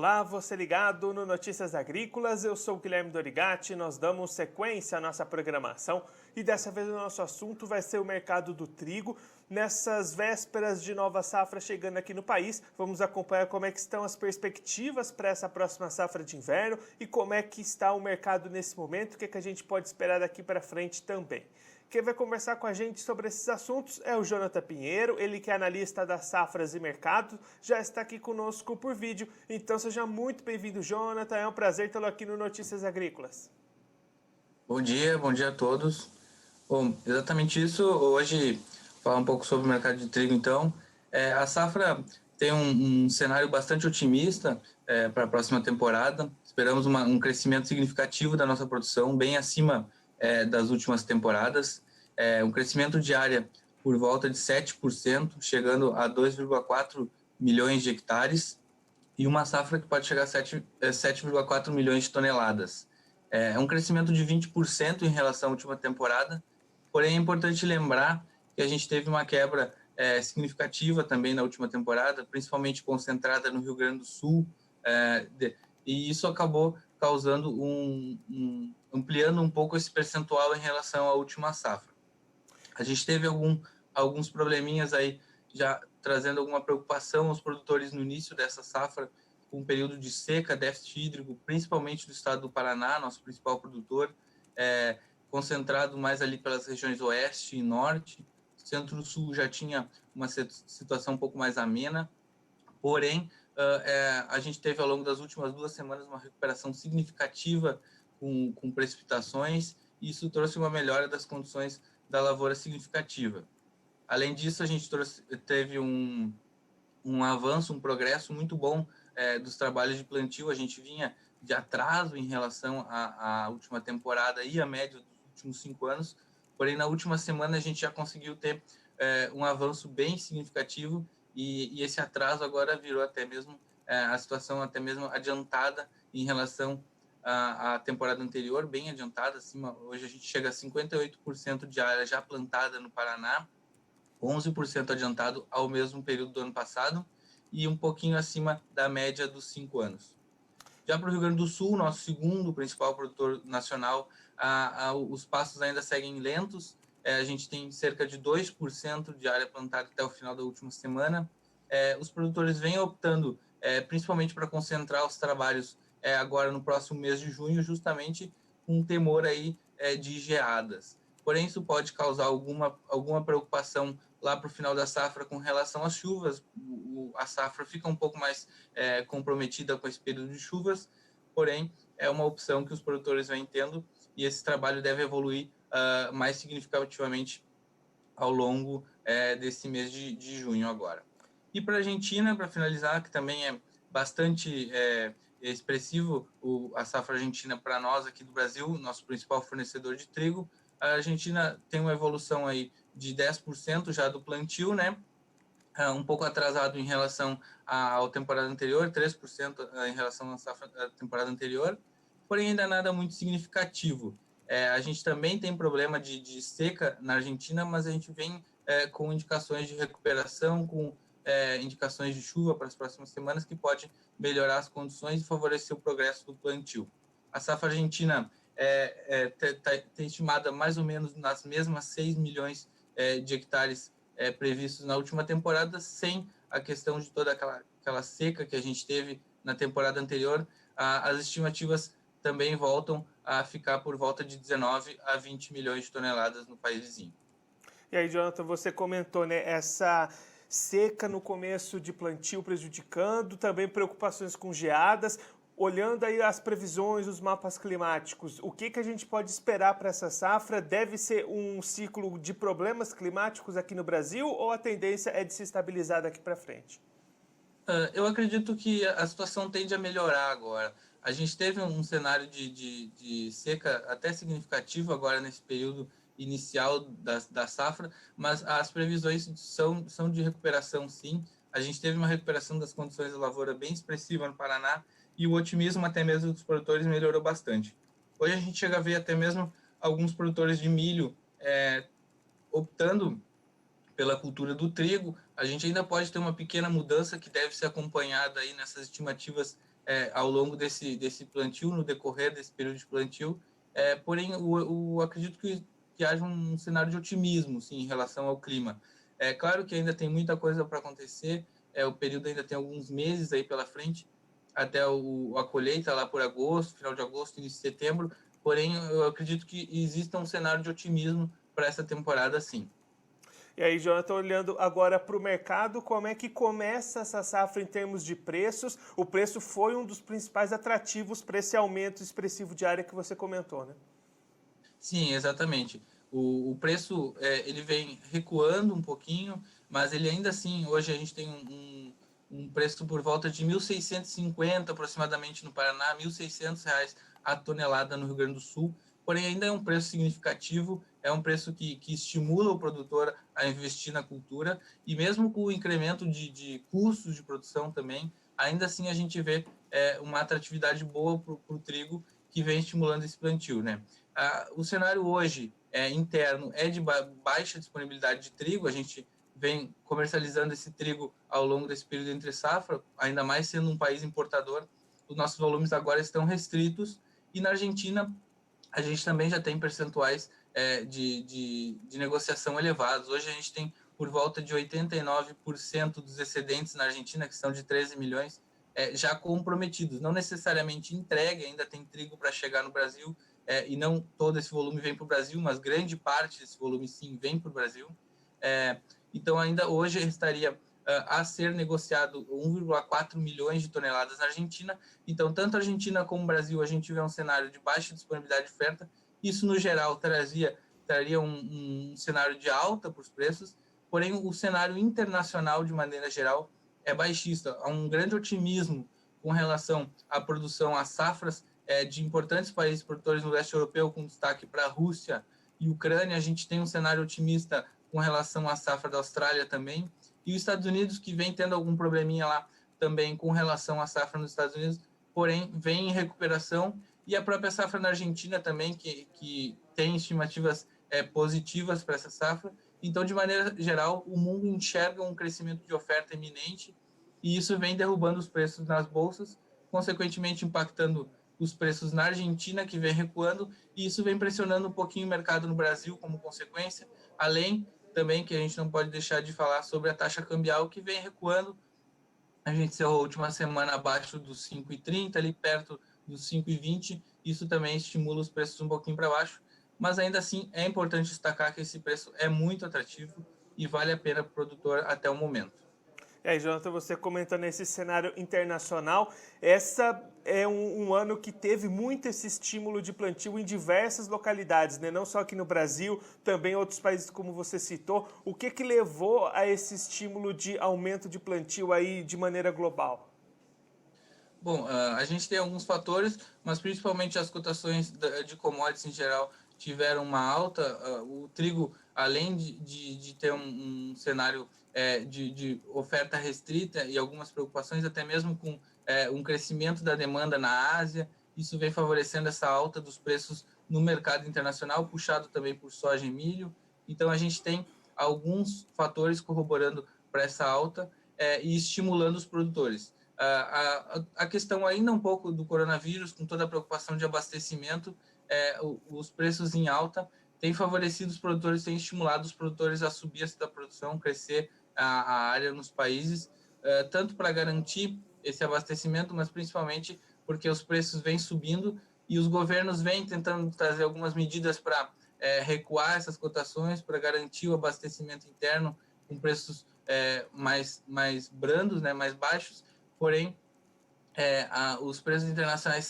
Olá, você ligado no Notícias Agrícolas, eu sou o Guilherme Dorigatti, nós damos sequência à nossa programação e dessa vez o nosso assunto vai ser o mercado do trigo. Nessas vésperas de nova safra chegando aqui no país, vamos acompanhar como é que estão as perspectivas para essa próxima safra de inverno e como é que está o mercado nesse momento, o que é que a gente pode esperar daqui para frente também. Quem vai conversar com a gente sobre esses assuntos é o Jonathan Pinheiro, ele que é analista das safras e mercados, já está aqui conosco por vídeo. Então seja muito bem-vindo, Jonathan, é um prazer tê-lo aqui no Notícias Agrícolas. Bom dia a todos. Bom, exatamente isso. Hoje, falar um pouco sobre o mercado de trigo, então. A safra tem um cenário bastante otimista para a próxima temporada. Esperamos um crescimento significativo da nossa produção, bem acima das últimas temporadas. Um crescimento de área por volta de 7%, chegando a 2,4 milhões de hectares, e uma safra que pode chegar a 7,4 milhões de toneladas. É um crescimento de 20% em relação à última temporada, porém é importante lembrar que a gente teve uma quebra significativa também na última temporada, principalmente concentrada no Rio Grande do Sul, e isso acabou causando ampliando um pouco esse percentual em relação à última safra. A gente teve alguns probleminhas aí, já trazendo alguma preocupação aos produtores no início dessa safra, com um período de seca, déficit hídrico, principalmente do estado do Paraná, nosso principal produtor, concentrado mais ali pelas regiões oeste e norte. Centro-sul já tinha uma situação um pouco mais amena, porém, a gente teve ao longo das últimas 2 semanas uma recuperação significativa com precipitações, e isso trouxe uma melhora das condições da lavoura significativa. Além disso, a gente teve um avanço, um progresso muito bom dos trabalhos de plantio. A gente vinha de atraso em relação à última temporada e à média dos últimos 5 anos, porém, na última semana a gente já conseguiu ter um avanço bem significativo, e esse atraso agora virou até mesmo a situação até mesmo adiantada em relação à temporada anterior, bem adiantada. Acima, hoje a gente chega a 58% de área já plantada no Paraná, 11% adiantado ao mesmo período do ano passado e um pouquinho acima da média dos 5 anos. Já para o Rio Grande do Sul, nosso segundo principal produtor nacional, os passos ainda seguem lentos. A gente tem cerca de 2% de área plantada até o final da última semana. Os produtores vêm optando principalmente para concentrar os trabalhos agora no próximo mês de junho, justamente com um temor aí de geadas. Porém, isso pode causar alguma preocupação lá para o final da safra com relação às chuvas. A safra fica um pouco mais comprometida com esse período de chuvas, porém é uma opção que os produtores vêm tendo, e esse trabalho deve evoluir mais significativamente ao longo desse mês de junho agora. E para a Argentina, para finalizar, que também é bastante expressivo a safra argentina para nós aqui do Brasil, nosso principal fornecedor de trigo. A Argentina tem uma evolução aí de 10% já do plantio, né? Um pouco atrasado em relação à temporada anterior, 3% em relação à temporada anterior, porém ainda nada muito significativo. A gente também tem problema de seca na Argentina, mas a gente vem com indicações de recuperação, com indicações de chuva para as próximas semanas, que pode melhorar as condições e favorecer o progresso do plantio. A safra argentina tem estimada mais ou menos nas mesmas 6 milhões de hectares previstos na última temporada, sem a questão de toda aquela seca que a gente teve na temporada anterior. As estimativas também voltam a ficar por volta de 19 a 20 milhões de toneladas no país vizinho. E aí, Jonathan, você comentou, né, essa seca no começo de plantio prejudicando, também preocupações com geadas. Olhando aí as previsões, os mapas climáticos, o que a gente pode esperar para essa safra? Deve ser um ciclo de problemas climáticos aqui no Brasil ou a tendência é de se estabilizar daqui para frente? Eu acredito que a situação tende a melhorar agora. A gente teve um cenário de seca até significativo agora nesse período inicial da safra, mas as previsões são de recuperação, sim. A gente teve uma recuperação das condições da lavoura bem expressiva no Paraná, e o otimismo até mesmo dos produtores melhorou bastante. Hoje a gente chega a ver até mesmo alguns produtores de milho optando pela cultura do trigo. A gente ainda pode ter uma pequena mudança que deve ser acompanhada aí nessas estimativas ao longo desse plantio, no decorrer desse período de plantio. Porém, eu acredito que haja um cenário de otimismo, sim, em relação ao clima. É claro que ainda tem muita coisa para acontecer, o período ainda tem alguns meses aí pela frente, até a colheita lá por agosto, final de agosto, início de setembro. Porém, eu acredito que exista um cenário de otimismo para essa temporada, sim. E aí, Jonathan, olhando agora para o mercado, como é que começa essa safra em termos de preços? O preço foi um dos principais atrativos para esse aumento expressivo de área que você comentou, né? Sim, exatamente. O preço ele vem recuando um pouquinho, mas ele ainda assim, hoje a gente tem um preço por volta de 1.650 aproximadamente no Paraná, R$ 1.600 a tonelada no Rio Grande do Sul. Porém, ainda é um preço significativo, é um preço que estimula o produtor a investir na cultura, e mesmo com o incremento de custos de produção também, ainda assim a gente vê uma atratividade boa para o trigo que vem estimulando esse plantio, né? O cenário hoje interno é de baixa disponibilidade de trigo, a gente vem comercializando esse trigo ao longo desse período entre safra, ainda mais sendo um país importador, os nossos volumes agora estão restritos, e na Argentina a gente também já tem percentuais de negociação elevados. Hoje a gente tem por volta de 89% dos excedentes na Argentina, que são de 13 milhões, já comprometidos. Não necessariamente entregue, ainda tem trigo para chegar no Brasil, e não todo esse volume vem para o Brasil, mas grande parte desse volume sim vem para o Brasil. Então ainda hoje estaria a ser negociado 1,4 milhões de toneladas na Argentina. Então, tanto a Argentina como o Brasil, a gente vê um cenário de baixa disponibilidade de oferta. Isso, no geral, traria um cenário de alta para os preços, porém, o cenário internacional, de maneira geral, é baixista. Há um grande otimismo com relação à produção, às safras de importantes países produtores no leste europeu, com destaque para a Rússia e Ucrânia. A gente tem um cenário otimista com relação à safra da Austrália também, e os Estados Unidos, que vem tendo algum probleminha lá também com relação à safra nos Estados Unidos, porém vem em recuperação, e a própria safra na Argentina também, que tem estimativas positivas para essa safra. Então, de maneira geral, o mundo enxerga um crescimento de oferta iminente, e isso vem derrubando os preços nas bolsas, consequentemente impactando os preços na Argentina, que vem recuando, e isso vem pressionando um pouquinho o mercado no Brasil como consequência, além também que a gente não pode deixar de falar sobre a taxa cambial, que vem recuando. A gente encerrou a última semana abaixo dos 5,30, ali perto dos 5,20. Isso também estimula os preços um pouquinho para baixo, mas ainda assim é importante destacar que esse preço é muito atrativo e vale a pena para o produtor até o momento. E aí, Jonathan, você comenta nesse cenário internacional, essa é um ano que teve muito esse estímulo de plantio em diversas localidades, né? Não só aqui no Brasil, também em outros países como você citou. O que levou a esse estímulo de aumento de plantio aí de maneira global? Bom, a gente tem alguns fatores, mas principalmente as cotações de commodities em geral tiveram uma alta. O trigo, além de ter um cenário de oferta restrita e algumas preocupações, até mesmo com um crescimento da demanda na Ásia, isso vem favorecendo essa alta dos preços no mercado internacional, puxado também por soja e milho. Então, a gente tem alguns fatores corroborando para essa alta e estimulando os produtores. A questão ainda um pouco do coronavírus, com toda a preocupação de abastecimento, os preços em alta têm favorecido os produtores, têm estimulado os produtores a subir essa produção, crescer a área nos países, tanto para garantir esse abastecimento, mas principalmente porque os preços vêm subindo e os governos vêm tentando trazer algumas medidas para recuar essas cotações, para garantir o abastecimento interno com preços mais brandos, né, mais baixos. Porém, os preços internacionais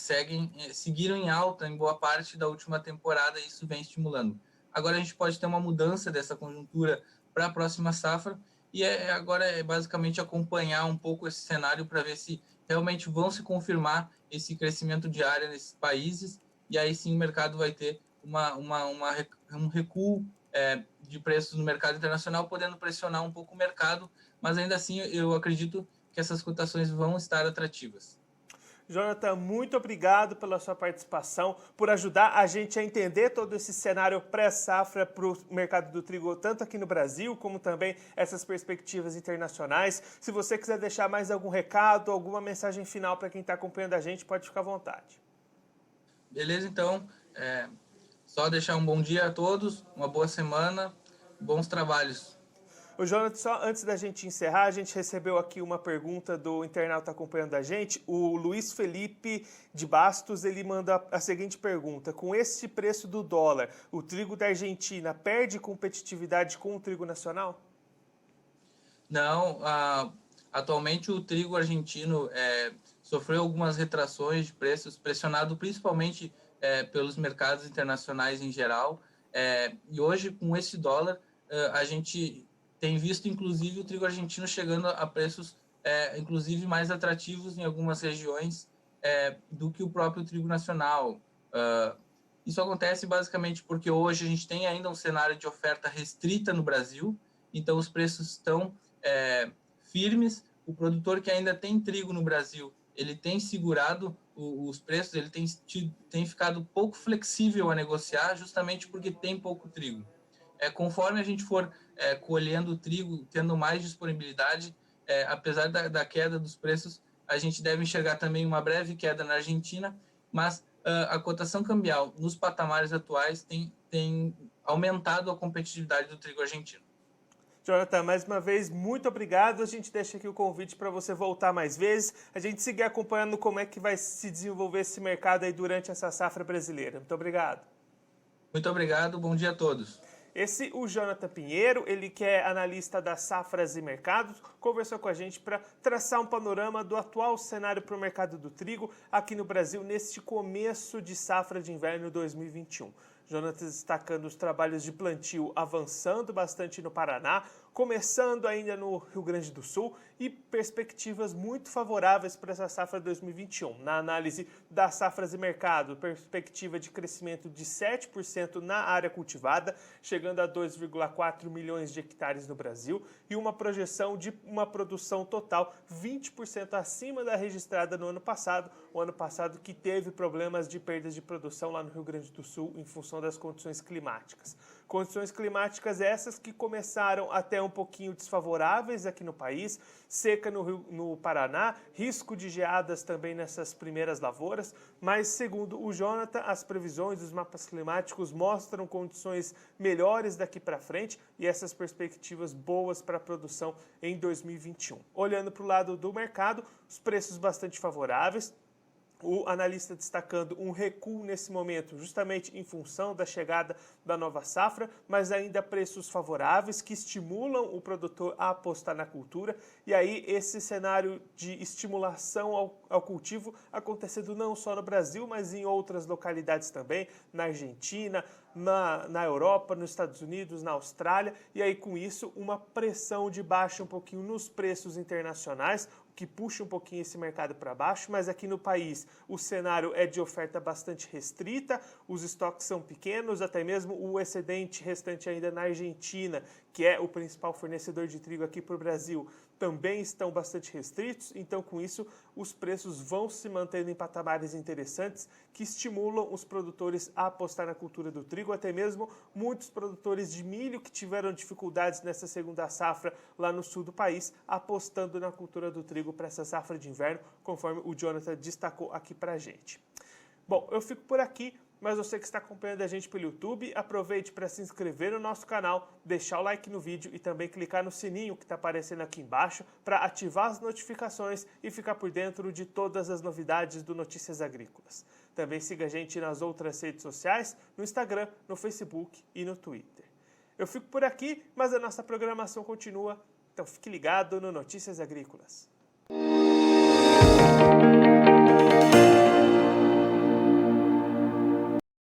seguiram em alta em boa parte da última temporada, e isso vem estimulando. Agora a gente pode ter uma mudança dessa conjuntura para a próxima safra, e agora é basicamente acompanhar um pouco esse cenário para ver se realmente vão se confirmar esse crescimento de área nesses países, e aí sim o mercado vai ter um recuo de preços no mercado internacional, podendo pressionar um pouco o mercado, mas ainda assim eu acredito que essas cotações vão estar atrativas. Jonathan, muito obrigado pela sua participação, por ajudar a gente a entender todo esse cenário pré-safra para o mercado do trigo, tanto aqui no Brasil, como também essas perspectivas internacionais. Se você quiser deixar mais algum recado, alguma mensagem final para quem está acompanhando a gente, pode ficar à vontade. Beleza, então, só deixar um bom dia a todos, uma boa semana, bons trabalhos. O Jonathan, só antes da gente encerrar, a gente recebeu aqui uma pergunta do internauta acompanhando a gente. O Luiz Felipe de Bastos, ele manda a seguinte pergunta: com esse preço do dólar, o trigo da Argentina perde competitividade com o trigo nacional? Não, atualmente o trigo argentino sofreu algumas retrações de preços, pressionado principalmente pelos mercados internacionais em geral. E hoje, com esse dólar, a gente tem visto, inclusive, o trigo argentino chegando a preços, inclusive, mais atrativos em algumas regiões do que o próprio trigo nacional. Isso acontece basicamente porque hoje a gente tem ainda um cenário de oferta restrita no Brasil, então os preços estão firmes. O produtor que ainda tem trigo no Brasil, ele tem segurado os preços, ele tem ficado pouco flexível a negociar, justamente porque tem pouco trigo. Conforme a gente for colhendo o trigo, tendo mais disponibilidade, apesar da queda dos preços, a gente deve enxergar também uma breve queda na Argentina, mas a cotação cambial nos patamares atuais tem aumentado a competitividade do trigo argentino. Jonathan, mais uma vez, muito obrigado. A gente deixa aqui o convite para você voltar mais vezes. A gente seguir acompanhando como é que vai se desenvolver esse mercado aí durante essa safra brasileira. Muito obrigado. Muito obrigado, bom dia a todos. O Jonathan Pinheiro, ele que é analista das safras e mercados, conversou com a gente para traçar um panorama do atual cenário para o mercado do trigo aqui no Brasil neste começo de safra de inverno 2021. Jonathan destacando os trabalhos de plantio avançando bastante no Paraná, começando ainda no Rio Grande do Sul e perspectivas muito favoráveis para essa safra 2021. Na análise das safras e mercado, perspectiva de crescimento de 7% na área cultivada, chegando a 2,4 milhões de hectares no Brasil e uma projeção de uma produção total 20% acima da registrada no ano passado, o ano passado que teve problemas de perdas de produção lá no Rio Grande do Sul em função das condições climáticas. Condições climáticas essas que começaram até um pouquinho desfavoráveis aqui no país, seca no Paraná, risco de geadas também nessas primeiras lavouras, mas segundo o Jonathan, as previsões dos mapas climáticos mostram condições melhores daqui para frente e essas perspectivas boas para a produção em 2021. Olhando para o lado do mercado, os preços bastante favoráveis. O analista destacando um recuo nesse momento, justamente em função da chegada da nova safra, mas ainda preços favoráveis que estimulam o produtor a apostar na cultura. E aí esse cenário de estimulação ao cultivo acontecendo não só no Brasil, mas em outras localidades também, na Argentina, na Europa, nos Estados Unidos, na Austrália. E aí com isso uma pressão de baixa um pouquinho nos preços internacionais, que puxa um pouquinho esse mercado para baixo, mas aqui no país o cenário é de oferta bastante restrita, os estoques são pequenos, até mesmo o excedente restante ainda na Argentina, que é o principal fornecedor de trigo aqui para o Brasil, também estão bastante restritos, então com isso os preços vão se mantendo em patamares interessantes que estimulam os produtores a apostar na cultura do trigo, até mesmo muitos produtores de milho que tiveram dificuldades nessa segunda safra lá no sul do país, apostando na cultura do trigo para essa safra de inverno, conforme o Jonathan destacou aqui para a gente. Bom, eu fico por aqui, mas você que está acompanhando a gente pelo YouTube, aproveite para se inscrever no nosso canal, deixar o like no vídeo e também clicar no sininho que está aparecendo aqui embaixo para ativar as notificações e ficar por dentro de todas as novidades do Notícias Agrícolas. Também siga a gente nas outras redes sociais, no Instagram, no Facebook e no Twitter. Eu fico por aqui, mas a nossa programação continua, então fique ligado no Notícias Agrícolas.